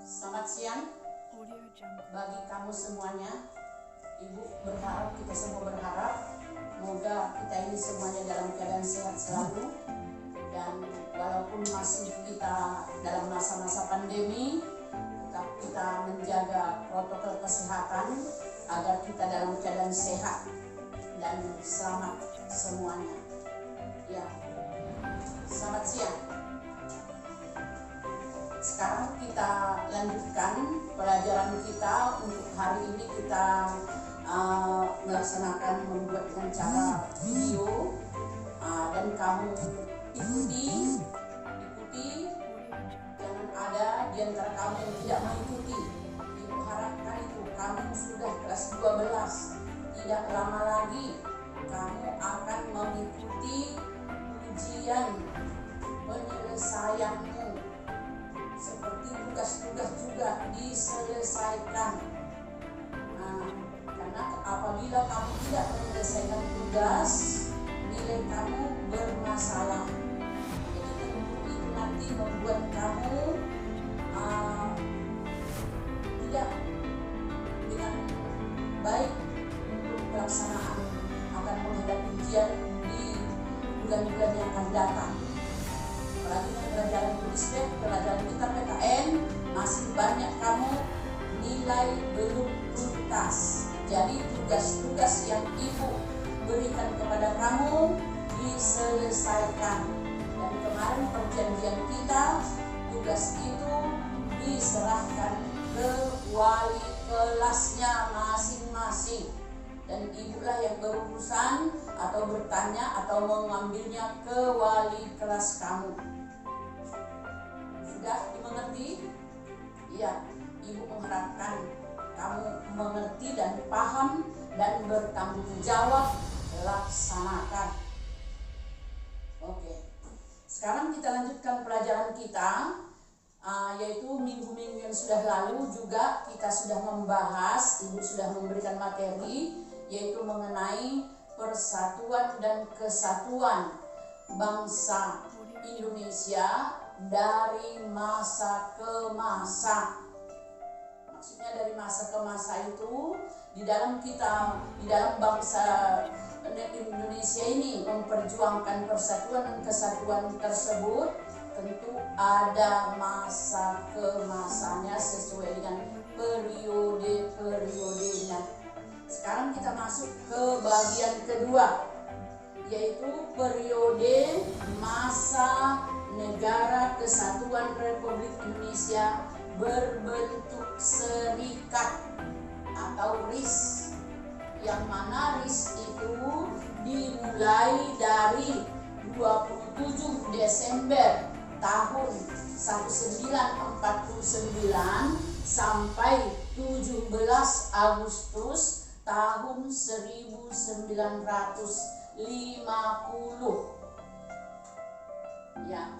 Selamat siang bagi kamu semuanya. Ibu berharap, kita semua berharap semoga kita ini semuanya dalam keadaan sehat selalu. Dan walaupun masih kita dalam masa-masa pandemi, tetap kita menjaga protokol kesehatan agar kita dalam keadaan sehat dan selamat semuanya. Ya, selamat siang. Sekarang kita lanjutkan pelajaran kita. Untuk hari ini kita melaksanakan membuat dengan cara video, dan kamu ikuti, jangan ada di antara kamu yang tidak mengikuti. Ibu harapkan itu kamu sudah kelas 12, tidak lama lagi kamu akan mengikuti ujian penyelesaianmu. Seperti tugas-tugas juga diselesaikan. Karena apabila kamu tidak menyelesaikan tugas, nilai kamu bermasalah. Jadi tentu itu nanti membuat kamu tidak dengan baik untuk pelaksanaan akan menghadapi ujian di bulan-bulan yang akan datang. Apalagi pelajaran tulisbek, pelajaran kita PKN, masih banyak kamu nilai belum tuntas. Jadi tugas-tugas yang ibu berikan kepada kamu diselesaikan. Dan kemarin perjanjian kita, tugas itu diserahkan ke wali kelasnya masing-masing. Dan ibulah yang berurusan atau bertanya atau mengambilnya ke wali kelas kamu. Sudah dimengerti? Ya, ibu mengharapkan kamu mengerti dan paham dan bertanggung jawab, laksanakan. Oke. Sekarang kita lanjutkan pelajaran kita, yaitu minggu-minggu yang sudah lalu juga kita sudah membahas, ibu sudah memberikan materi, yaitu mengenai persatuan dan kesatuan bangsa Indonesia dari masa ke masa. Maksudnya dari masa ke masa itu di dalam bangsa Indonesia ini memperjuangkan persatuan dan kesatuan tersebut, tentu ada masa ke masanya sesuai dengan periode-periodenya. Sekarang kita masuk ke bagian kedua, yaitu periode masa Negara Kesatuan Republik Indonesia berbentuk serikat atau RIS, yang mana RIS itu dimulai dari 27 Desember tahun 1949 sampai 17 Agustus tahun 1950. Ya.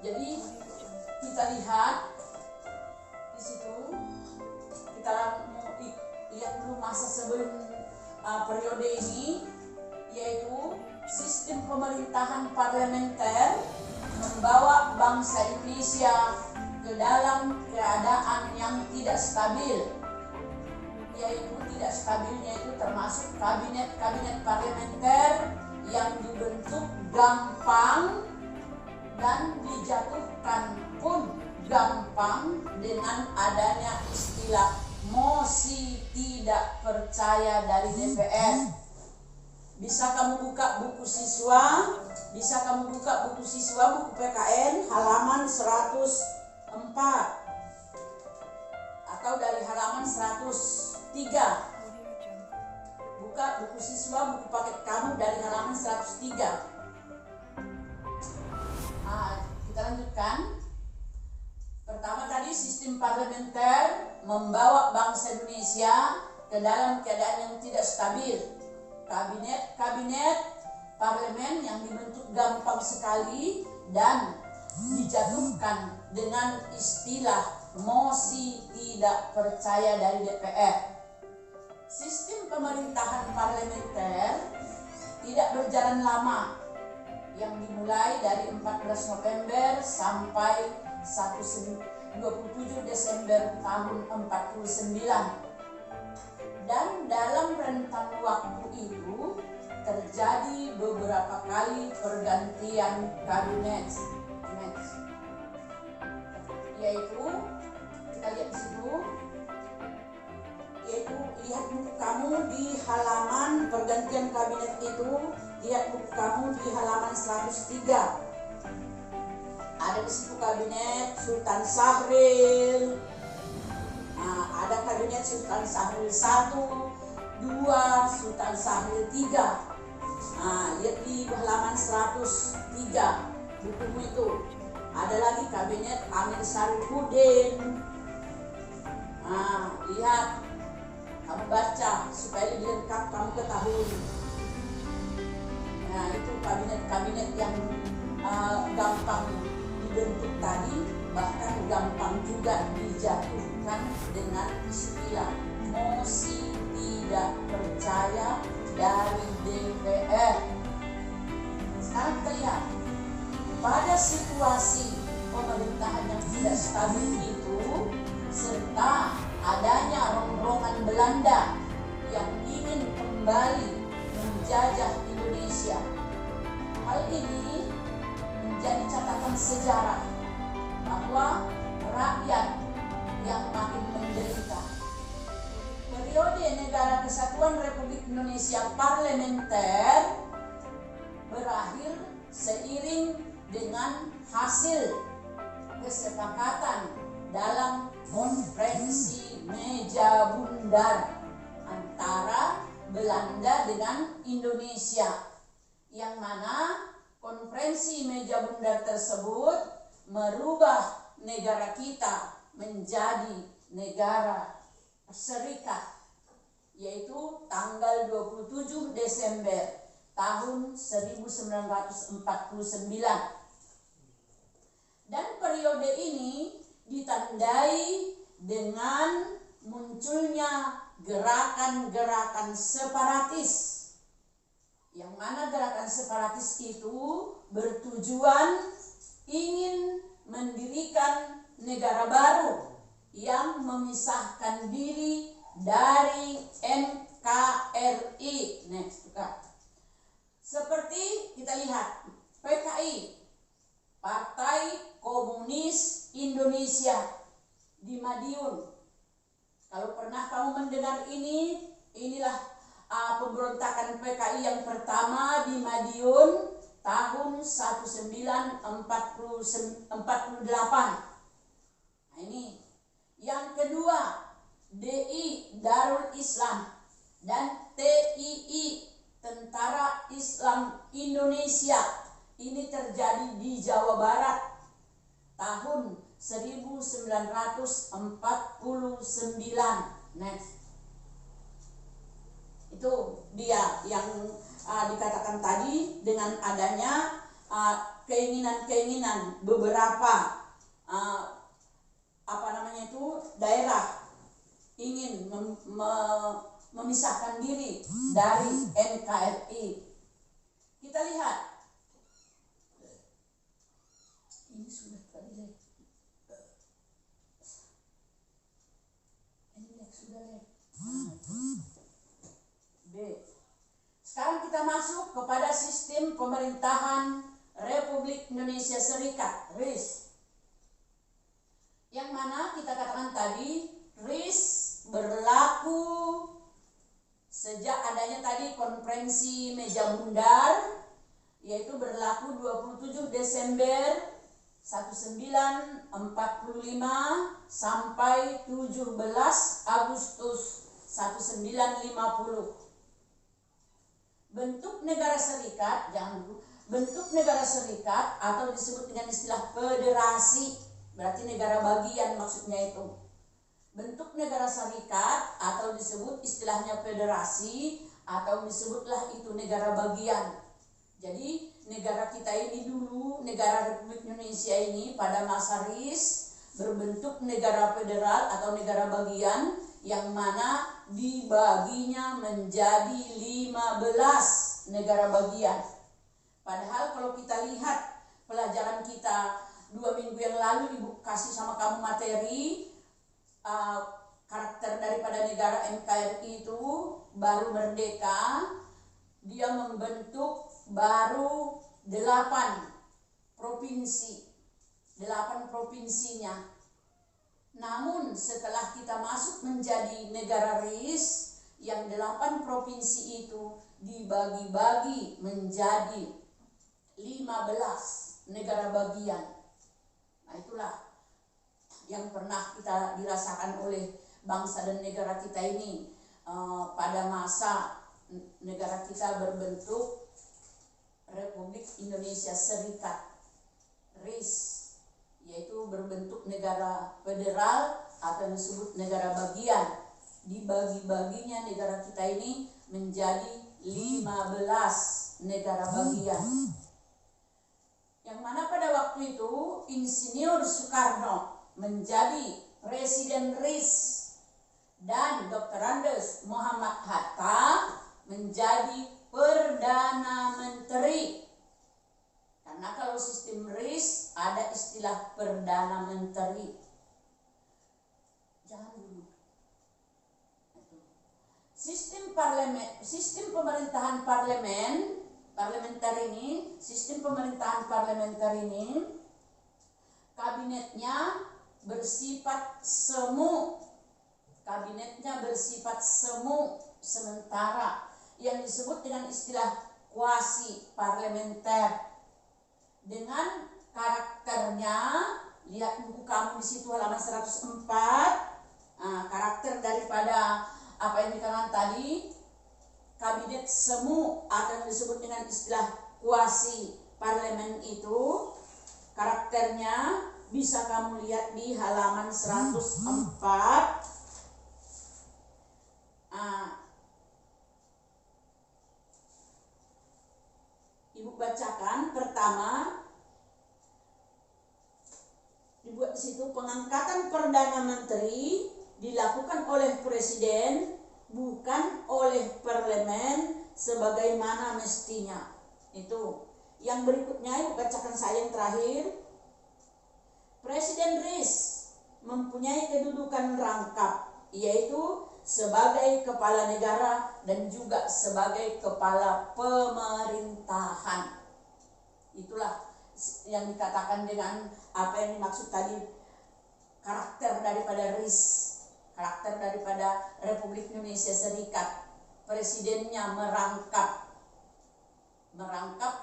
Jadi kita lihat di situ, kita lihat dulu masa sebelum periode ini, yaitu sistem pemerintahan parlementer membawa bangsa Indonesia ke dalam keadaan yang tidak stabil, yaitu tidak stabilnya itu termasuk kabinet parlementer yang dibentuk gampang dan dijatuhkan pun gampang dengan adanya istilah mosi tidak percaya dari DPR. Bisa kamu buka buku siswa, buku PKN halaman 104 atau dari halaman 103. Buka buku siswa, buku paket kamu dari halaman 103. Kita lanjutkan. Pertama tadi, sistem parlementer membawa bangsa Indonesia ke dalam keadaan yang tidak stabil. Kabinet parlemen yang dibentuk gampang sekali dan dijatuhkan dengan istilah mosi tidak percaya dari DPR. Sistem pemerintahan parlementer tidak berjalan lama, yang dimulai dari 14 November sampai 1 27 Desember tahun 49. Dan dalam rentang waktu itu terjadi beberapa kali pergantian kabinet. Yaitu kita lihat di situ, yaitu lihat buku kamu di halaman pergantian kabinet itu, lihat buku kamu di halaman 103. Ada di situ kabinet Sultan Syahrir. Ada kabinet Sultan Syahrir 1, 2, Sultan Syahrir 3. Lihat di halaman 103 bukumu itu. Ada lagi kabinet Amir Syarifuddin. Lihat, kamu baca supaya lebih lengkap kamu ketahui. Itu kabinet-kabinet yang gampang dibentuk tadi, bahkan gampang juga dijatuhkan dengan istilah mosi tidak percaya dari DPR. Sekarang kita lihat, pada situasi pemerintahan yang tidak stabil itu, serta adanya rombongan Belanda yang ingin kembali menjajah Indonesia, hal ini menjadi catatan sejarah bahwa rakyat yang makin menderita. Periode Negara Kesatuan Republik Indonesia parlementer berakhir seiring dengan hasil kesepakatan dalam konferensi meja bundar antara Belanda dengan Indonesia, yang mana konferensi meja bundar tersebut merubah negara kita menjadi negara serikat, yaitu tanggal 27 Desember tahun 1949. Dan periode ini ditandai dengan munculnya gerakan-gerakan separatis, yang mana gerakan separatis itu bertujuan ingin mendirikan negara baru yang memisahkan diri dari NKRI. Next, seperti kita lihat PKI, Partai Komunis Indonesia di Madiun. Kalau pernah kamu mendengar ini, inilah pemberontakan PKI yang pertama di Madiun tahun 1948. Ini yang kedua, DI Darul Islam dan TII Tentara Islam Indonesia. Ini terjadi di Jawa Barat tahun 1949. Next. Itu dia yang dikatakan tadi, dengan adanya keinginan-keinginan beberapa daerah ingin memisahkan diri dari NKRI. Kita lihat, ini sudah tadi, ini sudah B. Sekarang kita masuk kepada sistem pemerintahan Republik Indonesia Serikat, RIS. Yang mana kita katakan tadi, RIS berlaku sejak adanya tadi konferensi meja bundar, yaitu berlaku 27 Desember 1945 sampai 17 Agustus 1950. Bentuk negara serikat, bentuk negara serikat atau disebut dengan istilah federasi, berarti negara bagian maksudnya itu. Bentuk negara serikat atau disebut istilahnya federasi atau disebutlah itu negara bagian. Jadi negara kita ini dulu, negara Republik Indonesia ini pada masa RIS berbentuk negara federal atau negara bagian, yang mana dibaginya menjadi 15 negara bagian. Padahal kalau kita lihat pelajaran kita 2 minggu yang lalu Ibu kasih sama kamu materi karakter daripada negara NKRI itu baru merdeka, dia membentuk baru 8 provinsi, 8 provinsinya. Namun setelah kita masuk menjadi negara RIS, yang 8 provinsi itu dibagi-bagi menjadi 15 negara bagian. Nah, itulah yang pernah kita dirasakan oleh bangsa dan negara kita ini pada masa negara kita berbentuk Republik Indonesia Serikat, RIS, yaitu berbentuk negara federal atau disebut negara bagian. Dibagi-baginya negara kita ini menjadi 15 negara bagian. Yang mana pada waktu itu Insinyur Soekarno menjadi Presiden RIS dan Dr. Andes Muhammad Hatta menjadi Perdana Menteri. Karena kalau sistem RIS ada istilah Perdana Menteri. Jangan dulu. Sistem pemerintahan parlementer ini, sistem pemerintahan parlementer ini, kabinetnya bersifat semu. Kabinetnya bersifat semu sementara, yang disebut dengan istilah kuasi parlementer. Dengan karakternya, lihat buku kamu di situ halaman 104. Karakter daripada apa yang dikatakan tadi, kabinet semu atau disebut dengan istilah kuasi parlemen itu, karakternya bisa kamu lihat di halaman 104. Ibu bacakan pertama, dibuat di situ, pengangkatan Perdana Menteri dilakukan oleh Presiden, bukan oleh parlemen sebagaimana mestinya. Itu. Yang berikutnya Ibu bacakan saya yang terakhir. Presiden RIS mempunyai kedudukan rangkap, yaitu sebagai kepala negara dan juga sebagai kepala pemerintahan. Itulah yang dikatakan dengan apa yang dimaksud tadi, karakter daripada RIS. Karakter daripada Republik Indonesia Serikat. Presidennya merangkap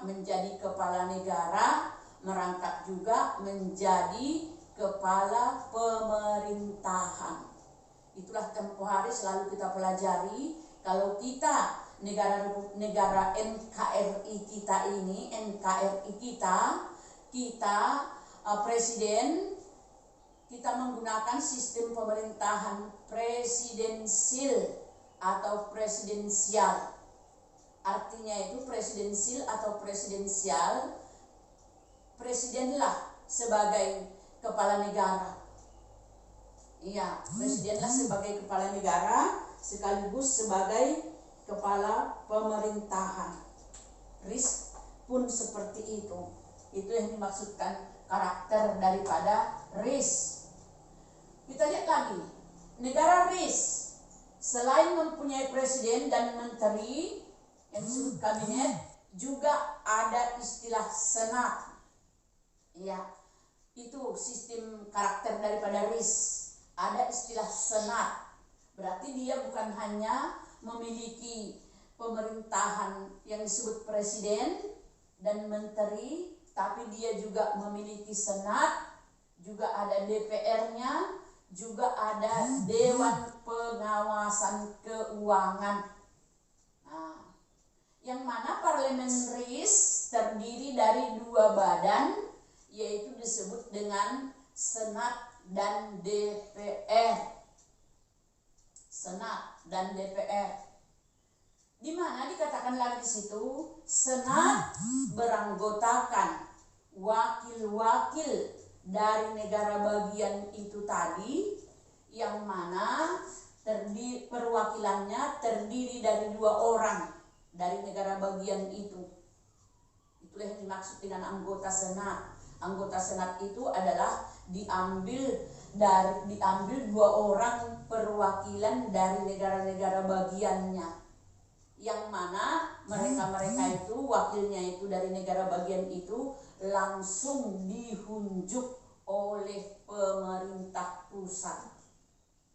menjadi kepala negara, merangkap juga menjadi kepala pemerintahan. Itulah tempoh hari selalu kita pelajari. Kalau kita negara NKRI kita ini, kita presiden, kita menggunakan sistem pemerintahan presidensil atau presidensial. Artinya itu presidensil atau presidensial, presidenlah sebagai kepala negara. Iya, presidenlah sebagai kepala negara sekaligus sebagai kepala pemerintahan. RIS pun seperti itu. Itu yang dimaksudkan karakter daripada RIS. Kita lihat lagi, negara RIS selain mempunyai presiden dan menteri yang disebut kabinet, juga ada istilah senat. Ya, itu sistem karakter daripada RIS. Ada istilah senat. Berarti dia bukan hanya memiliki pemerintahan yang disebut presiden dan menteri, tapi dia juga memiliki senat, juga ada DPR-nya, juga ada Dewan Pengawasan Keuangan. Nah, yang mana parlemen RIS terdiri dari 2 badan, yaitu disebut dengan Senat dan DPR. Senat dan DPR. Di mana dikatakan lagi di situ, Senat beranggotakan wakil-wakil dari negara bagian itu tadi, yang mana perwakilannya terdiri dari 2 orang dari negara bagian itu. Itulah yang dimaksud dengan anggota Senat. anggota Senat itu adalah diambil 2 orang perwakilan dari negara-negara bagiannya, yang mana mereka itu wakilnya itu dari negara bagian itu langsung dihunjuk oleh pemerintah pusat.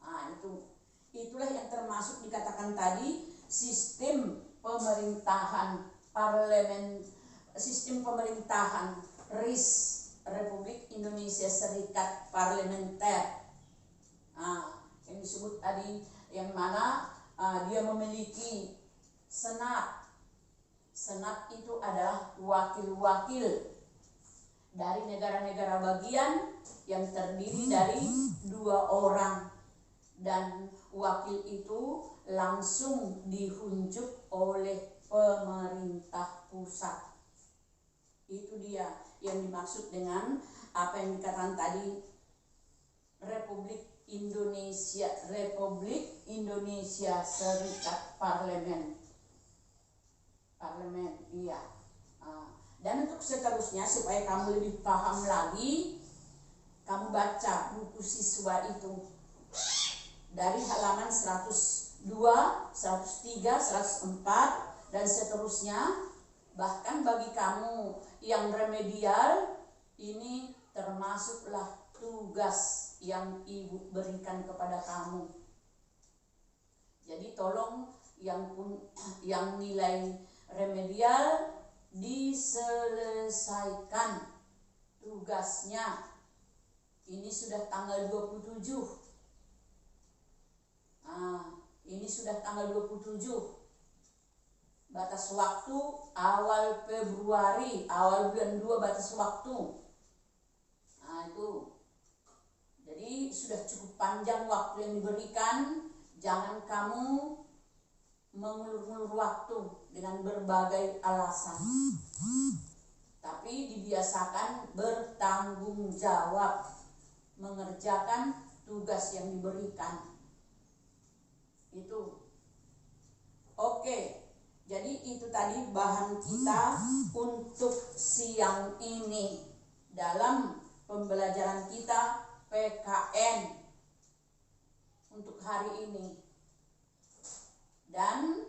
Nah, itulah yang termasuk dikatakan tadi sistem pemerintahan RIS, Republik Indonesia Serikat Parlementer. Nah, yang disebut tadi yang mana dia memiliki senat. Senat itu adalah wakil-wakil dari negara-negara bagian yang terdiri dari 2 orang, dan wakil itu langsung dihunjuk oleh pemerintah pusat. Itu dia yang dimaksud dengan apa yang dikatakan tadi Republik Indonesia Serikat Parlemen, iya. Dan untuk seterusnya, supaya kamu lebih paham lagi, kamu baca buku siswa itu dari halaman 102, 103, 104 dan seterusnya. Bahkan bagi kamu yang remedial, ini termasuklah tugas yang ibu berikan kepada kamu. Jadi tolong yang nilai remedial diselesaikan tugasnya. Ini sudah tanggal 27. Ini sudah tanggal 27. Batas waktu awal Februari, awal bulan 2 batas waktu. Itu. Jadi sudah cukup panjang waktu yang diberikan. Jangan kamu mengulur-ulur waktu dengan berbagai alasan. Tapi dibiasakan bertanggung jawab mengerjakan tugas yang diberikan. Itu. Oke. Jadi itu tadi bahan kita untuk siang ini dalam pembelajaran kita PKN untuk hari ini. Dan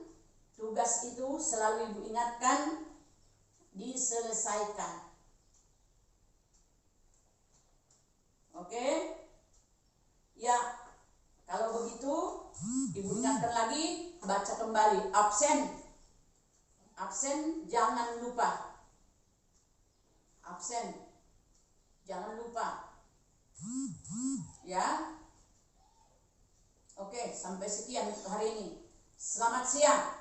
tugas itu selalu ibu ingatkan diselesaikan. Oke? Ya, kalau begitu ibu ingatkan lagi, baca kembali absen. Absen jangan lupa. Absen jangan lupa. Ya. Oke, sampai sekian untuk hari ini. Selamat siang.